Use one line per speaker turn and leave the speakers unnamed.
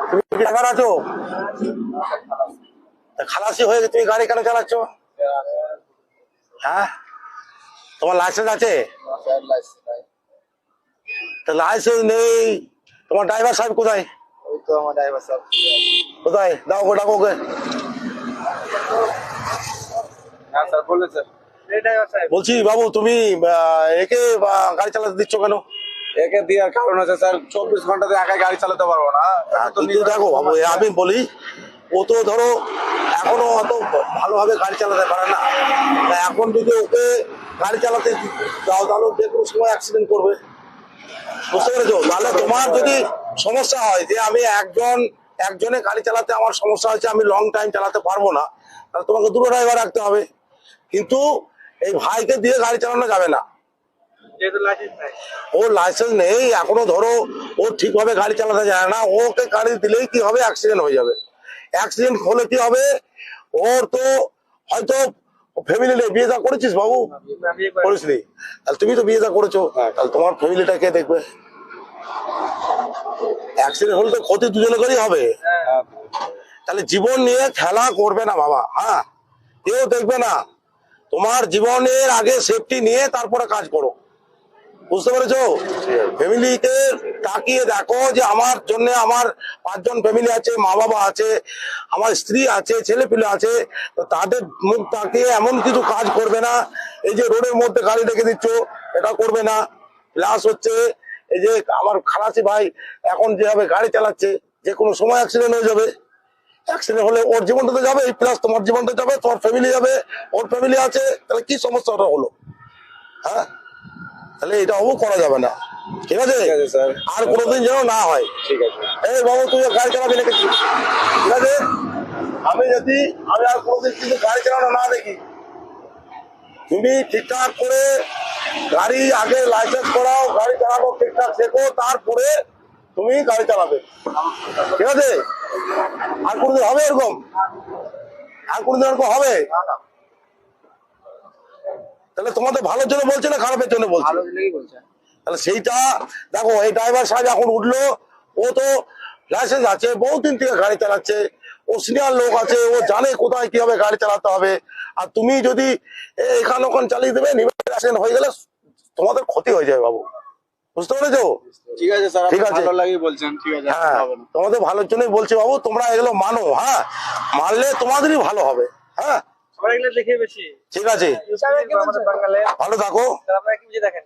তুমি কি ড্রাইভার আছো? খালাসি হয়ে তুমি গাড়ি কেন চালাচ্ছ? হ্যাঁ, তোমার লাইসেন্স আছে? লাইসেন্স নেই, তোমার ড্রাইভার সাহেব কোথায়?
ওই তো আমার ড্রাইভার সাহেব
কোথায়? দাও গো, ডাকো ওকে।
হ্যাঁ স্যার বললেন স্যার। এই ড্রাইভার সাহেব
বলছি বাবু, তুমি একে গাড়ি চালাতে দিচ্ছ কেন?
একে দেওয়ার কারণ আছে স্যার, 24 ঘন্টাতে একাই গাড়ি চালাতে পারবো না।
কিন্তু দেখো বাবু, আমি বলি, ও তো ধরো এখনো অত ভালোভাবে গাড়ি চালাতে পারে না। তা এখন যদি ওকে গাড়ি চালাতে দাও তাহলে যে কোনো সময় অ্যাক্সিডেন্ট করবে, বুঝতে পেরেছো? তাহলে তোমার যদি সমস্যা হয় যে আমি একজনে গাড়ি চালাতে আমার সমস্যা হচ্ছে, আমি লং টাইম চালাতে পারবো না, তাহলে তোমাকে দুটো ড্রাইভার রাখতে হবে। কিন্তু এই ভাইকে দিয়ে গাড়ি চালানো যাবে না। ওর লাইসেন্স নেই এখনো, ধরো ও ঠিকভাবে গাড়ি চালাতে যায় না, ওকে গাড়ি দিলেই কি হবে, অ্যাক্সিডেন্ট হয়ে যাবে। অ্যাক্সিডেন্ট হলে কি হবে, ওর তো হয়তো ফ্যামিলি নেই। বিয়ে থা করেছিস বাবু? করিসনি? তাহলে তুমি তো বিয়ে থা করেছো, তাহলে তোমার ফ্যামিলিটা কে দেখবে? অ্যাক্সিডেন্ট হলে তো ক্ষতি দুজনে করেই হবে। তাহলে জীবন নিয়ে খেলা করবে না বাবা। হ্যাঁ, কেউ দেখবে না। তোমার জীবনের আগে সেফটি নিয়ে তারপরে কাজ করো, বুঝতে পেরেছো? ফ্যামিলিকে তাকিয়ে দেখো যে আমার জন্য আমার 5 জন ফ্যামিলি আছে, মা বাবা আছে, আমার স্ত্রী আছে, ছেলে পিলে আছে, তো তাদের মুখ তাকিয়ে এমন কিছু কাজ করবে না। এই যে রোডের মধ্যে গাড়ি রেখে দিচ্ছ, এটা করবে না। প্লাস হচ্ছে এই যে আমার খালাসি ভাই এখন যেভাবে গাড়ি চালাচ্ছে, যে কোনো সময় অ্যাক্সিডেন্ট হয়ে যাবে। অ্যাক্সিডেন্ট হলে ওর জীবনটা তো যাবে, প্লাস তোমার জীবনটা যাবে, তোমার ফ্যামিলি যাবে, ওর ফ্যামিলি আছে, তাহলে কি সমস্যাটা হলো? হ্যাঁ, তাহলে এটা করা যাবে না, ঠিক আছে
স্যার।
আর কোনোদিন যেন না হয়।
ঠিক আছে।
এই বাবু, তুই গাড়ি চালাবি নাকি? ঠিক আছে, আমি আর কোনোদিন কিন্তু গাড়ি চালানো না দেখি। তুমি ঠিকঠাক করে গাড়ি আগে লাইসেন্স করাও, গাড়ি চালানো ঠিকঠাক শেখো, তারপরে তুমি গাড়ি চালাবে, ঠিক আছে? আর কোনোদিন হবে এরকম? আর কোনোদিন এরকম হবে? তাহলে তোমাদের ভালোর জন্য বলছে না খারাপের জন্য বলছে? তাহলে সেইটা দেখো। এই ড্রাইভার সাহেব এখন উঠলো, ও তো লাইসেন্স আছে, বহুদিন থেকে গাড়ি চালাচ্ছে, ও সিনিয়র লোক আছে, ও জানে কোথায় কিভাবে গাড়ি চালাতে হবে। আর তুমি যদি এখান ওখান চালিয়ে দেবে, অ্যাক্সিডেন্ট হয়ে গেলে তোমাদের ক্ষতি হয়ে যাবে বাবু, বুঝতে পেরেছো?
ঠিক আছে স্যার,
ঠিক আছে,
ভালো লাগি বলছেন। ঠিক আছে,
হ্যাঁ, তোমাদের ভালোর জন্যই বলছি বাবু, তোমরা এগুলো মানো। হ্যাঁ, মানলে তোমাদেরই ভালো হবে। হ্যাঁ,
দেখে বেশি
ঠিক আছে, ভালো থাকো।
দেখেন।